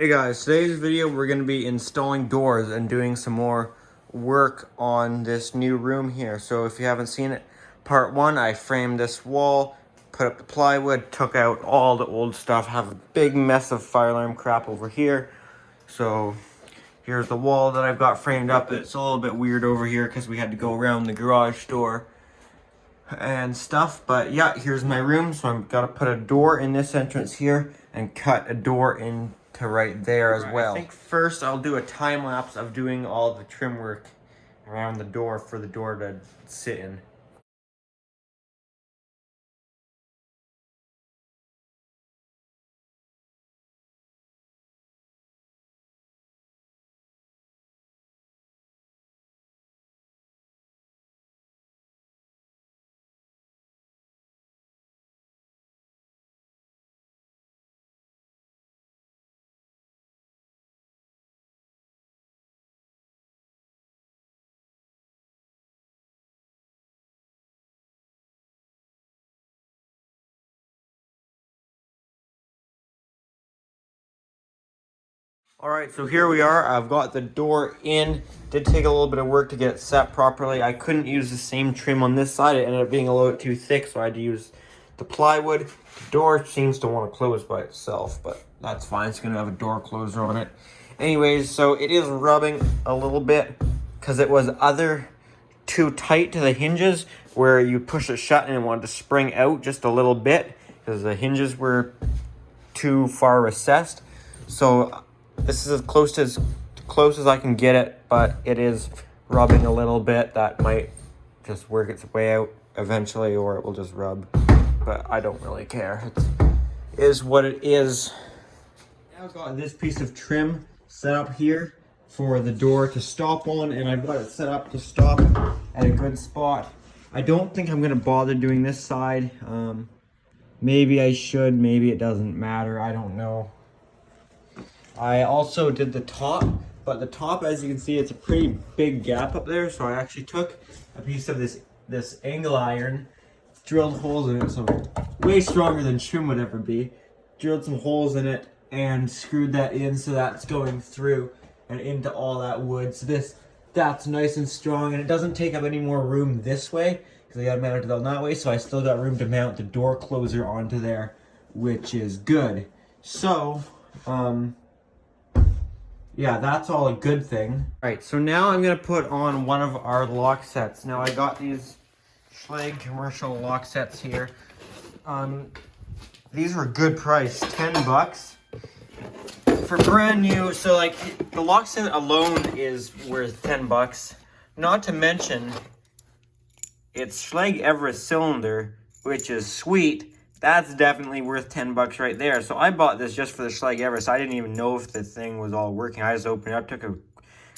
Hey guys, today's video we're going to be installing doors and doing some more work on this new room here. So if you haven't seen it, part one, I framed this wall, put up the plywood, took out all the old stuff, have a big mess of fire alarm crap over here. So here's the wall that I've got framed up. It's a little bit weird over here because we had to go around the garage door and stuff, but yeah, here's my room. So I've got to put a door in this entrance here and cut a door in to right there as well. I think first I'll do a time lapse of doing all the trim work around the door for the door to sit in. Alright, so here we are. I've got the door in. Did take a little bit of work to get it set properly. I couldn't use the same trim on this side. It ended up being a little bit too thick, so I had to use the plywood. The door seems to want to close by itself, but that's fine. It's going to have a door closer on it. Anyways, so it is rubbing a little bit because it was either too tight to the hinges where you push it shut and it wanted to spring out just a little bit because the hinges were too far recessed. So this is as close as I can get it, but it is rubbing a little bit. That might just work its way out eventually, or it will just rub. But I don't really care. It is what it is. Now I've got this piece of trim set up here for the door to stop on, and I've got it set up to stop at a good spot. I don't think I'm going to bother doing this side. Maybe I should, maybe it doesn't matter. I don't know. I also did the top, but the top, as you can see, it's a pretty big gap up there. So I actually took a piece of this angle iron, drilled holes in it, so way stronger than trim would ever be. Drilled some holes in it and screwed that in so that's going through and into all that wood. So that's nice and strong, and it doesn't take up any more room this way because I got to mount it down that way. So I still got room to mount the door closer onto there, which is good. So, yeah, that's all a good thing. Alright, so now I'm going to put on one of our lock sets. Now, I got these Schlage commercial lock sets here. These were a good price, 10 bucks. For brand new, so like, the lock set alone is worth 10 bucks. Not to mention, it's Schlage Everest cylinder, which is sweet. That's definitely worth 10 bucks right there. So I bought this just for the Schlage Everest. I didn't even know if the thing was all working. I just opened it up, took a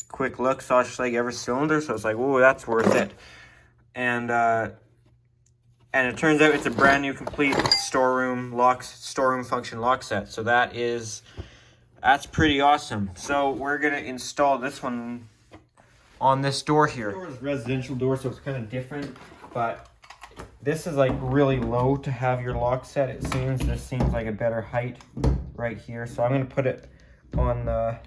quick look, saw Schlage Everest cylinder. So it's like, whoa, that's worth it. And it turns out it's a brand new complete storeroom function lock set. So that's pretty awesome. So we're gonna install this one on this door here. This door is a residential door, so it's kind of different, but this is like really low to have your lock set. It seems, this seems like a better height right here. So I'm going to put it on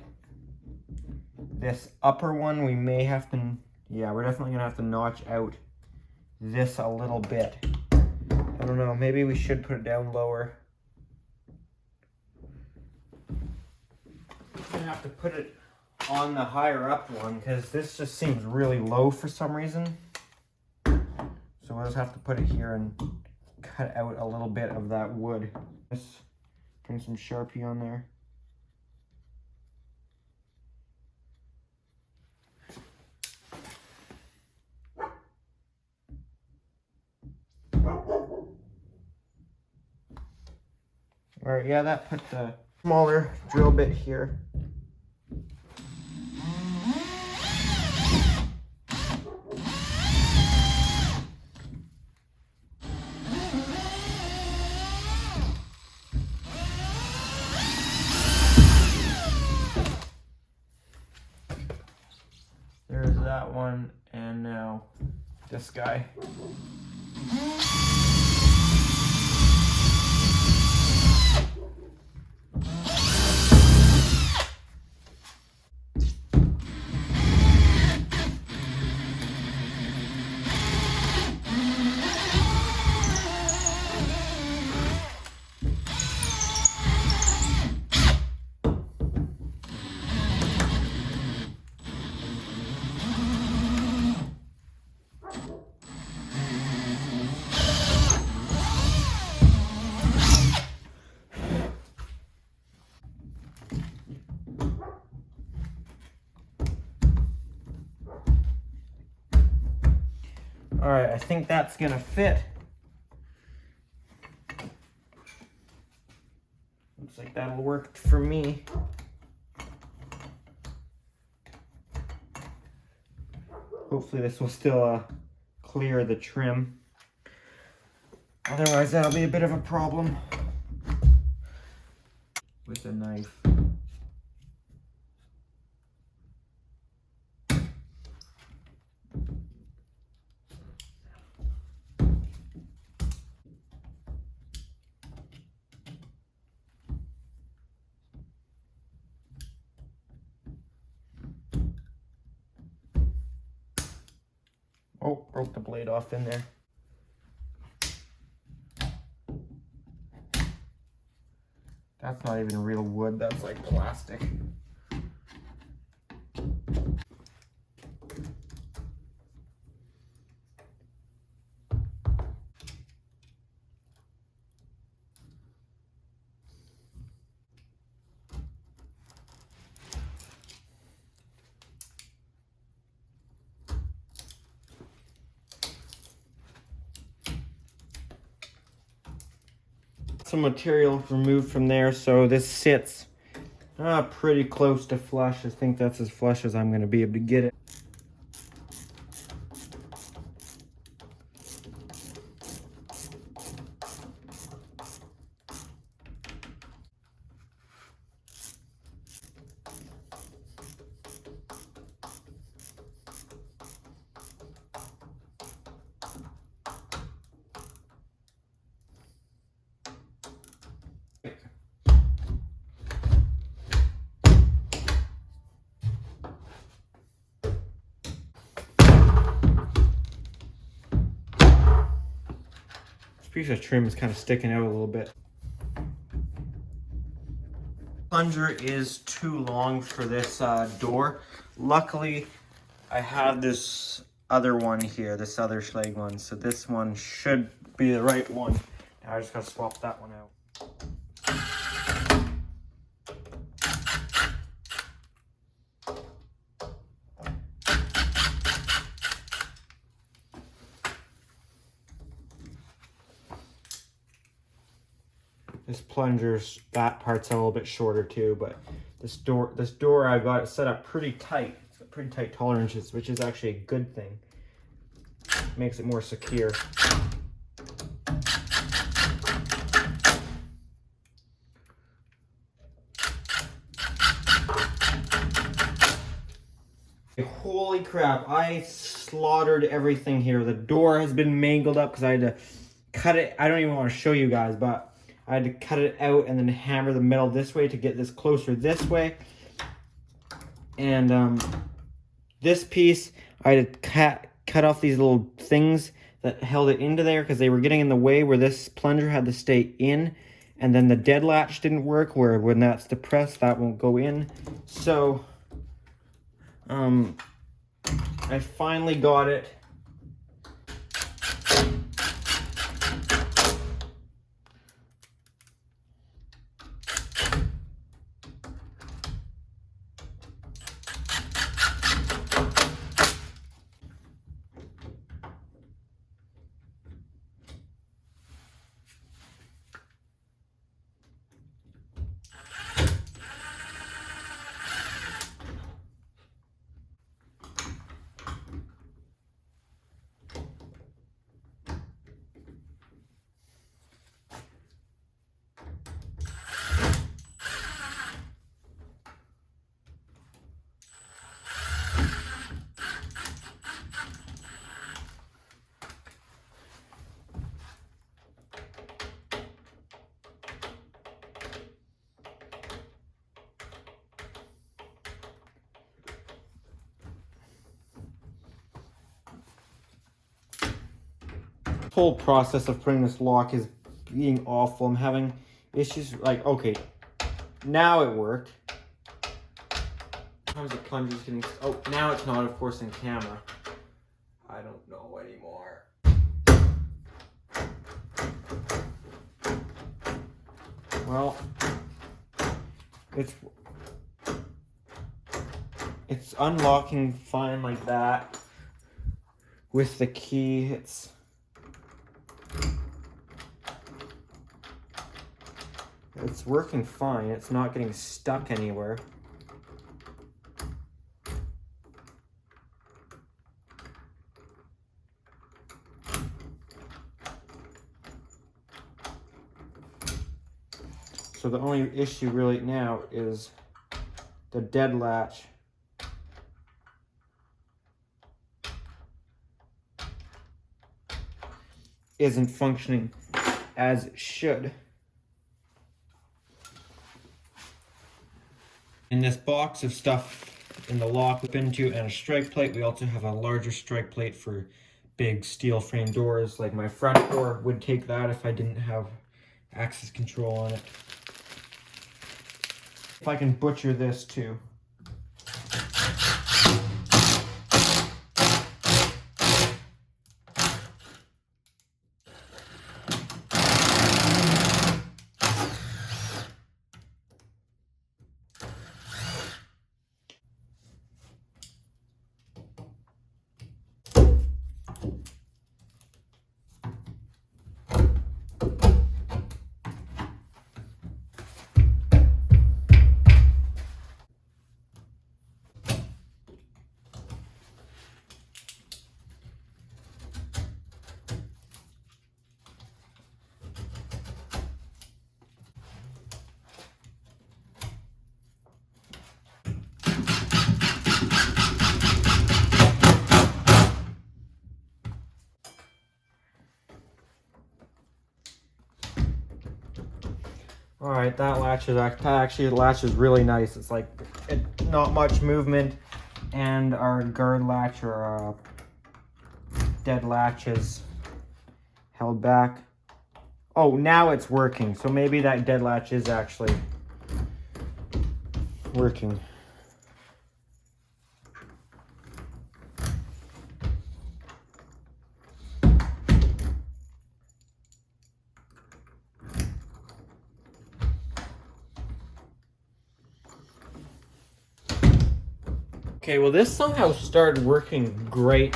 this upper one. We may have to, yeah, we're definitely going to have to notch out this a little bit. I don't know, maybe we should put it down lower. I'm going to have to put it on the higher up one because this just seems really low for some reason. So we'll just have to put it here and cut out a little bit of that wood. Just bring some Sharpie on there. Alright, yeah, that put the smaller drill bit here. There's that one, and now this guy. All right, I think that's gonna fit. Looks like that'll work for me. Hopefully this will still clear the trim. Otherwise that'll be a bit of a problem with a knife. Oh, broke the blade off in there. That's not even real wood, that's like plastic. Some material removed from there, so this sits pretty close to flush. I think that's as flush as I'm going to be able to get it. Piece of trim is kind of sticking out a little bit. Plunger is too long for this door. Luckily, I have this other one here, this other Schlag one, so this one should be the right one. Now I just gotta swap that one out. This plunger's, that part's a little bit shorter too, but this door I got it set up pretty tight. It's got pretty tight tolerances, which is actually a good thing. Makes it more secure. Holy crap, I slaughtered everything here. The door has been mangled up because I had to cut it. I don't even want to show you guys, but I had to cut it out and then hammer the metal this way to get this closer this way. And this piece, I had to cut off these little things that held it into there because they were getting in the way where this plunger had to stay in. And then the dead latch didn't work, where when that's depressed, that won't go in. So, I finally got it. Whole process of putting this lock is being awful. I'm having issues. Like, okay, now it worked. How's the plunger's getting? Oh, now it's not, of course, in camera. I don't know anymore. Well, it's unlocking fine like that. with the key. It's working fine. It's not getting stuck anywhere. So the only issue really now is the dead latch. Isn't functioning as it should. In this box of stuff in the lock we pin to and a strike plate, we also have a larger strike plate for big steel frame doors. Like my front door would take that if I didn't have access control on it. If I can butcher this too. All right, that latch is really nice. It's like not much movement, and our guard latch or dead latch is held back. Oh, now it's working. So maybe that dead latch is actually working. Okay, well this somehow started working great.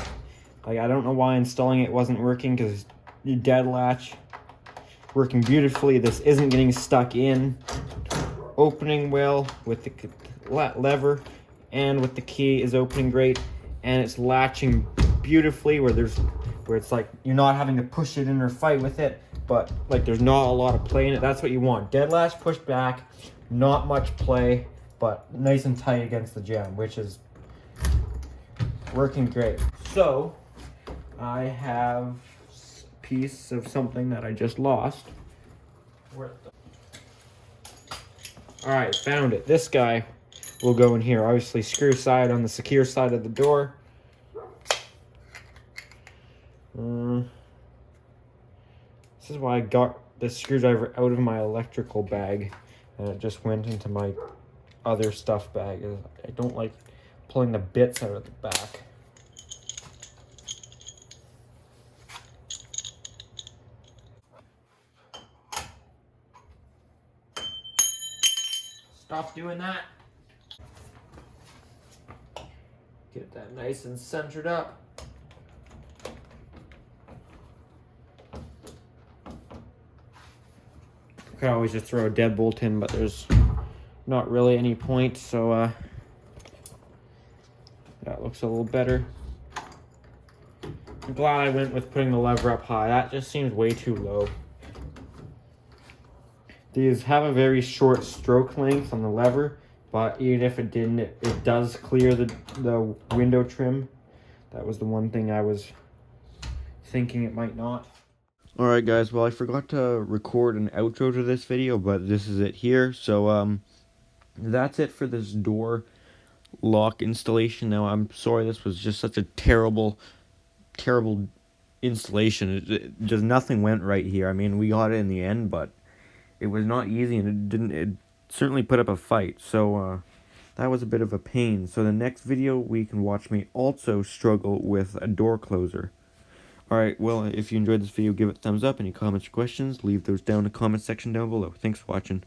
Like I don't know why installing it wasn't working, because the dead latch working beautifully. This isn't getting stuck in. Opening well with the lever and with the key is opening great, and it's latching beautifully where it's like you're not having to push it in or fight with it, but like there's not a lot of play in it. That's what you want. Dead latch pushed back, not much play, but nice and tight against the jamb, which is working great. So I have a piece of something that I just lost. All right, found it. This guy will go in here. Obviously, screw side on the secure side of the door. This is why I got this screwdriver out of my electrical bag, and it just went into my other stuff bag. I don't like pulling the bits out of the back. Stop doing that. Get that nice and centered up. I could always just throw a deadbolt in, but there's not really any point, so that looks a little better. I'm glad I went with putting the lever up high. That just seems way too low. These have a very short stroke length on the lever, but even if it didn't, it does clear the window trim. That was the one thing I was thinking it might not. Alright guys, well I forgot to record an outro to this video, but this is it here. So that's it for this door lock installation. Now I'm sorry this was just such a terrible installation. Just nothing went right here. I mean, we got it in the end, but it was not easy, and it certainly put up a fight. So that was a bit of a pain. So the next video we can watch me also struggle with a door closer. Alright, well, if you enjoyed this video, give it a thumbs up. Any comments or questions, leave those down in the comment section down below. Thanks for watching.